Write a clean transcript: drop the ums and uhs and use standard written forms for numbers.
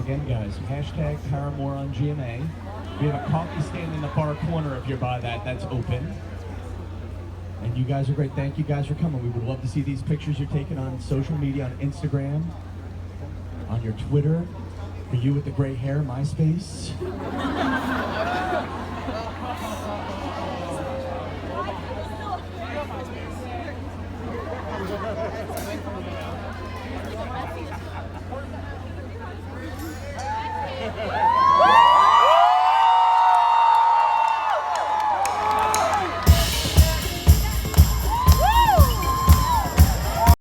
Again, guys, hashtag Paramore on GMA. We have a coffee stand in the far corner if you're by that. That's open. And you guys are great. Thank you guys for coming. We would love to see these pictures you're taking on social media, on Instagram, on your Twitter. For you with the gray hair, MySpace.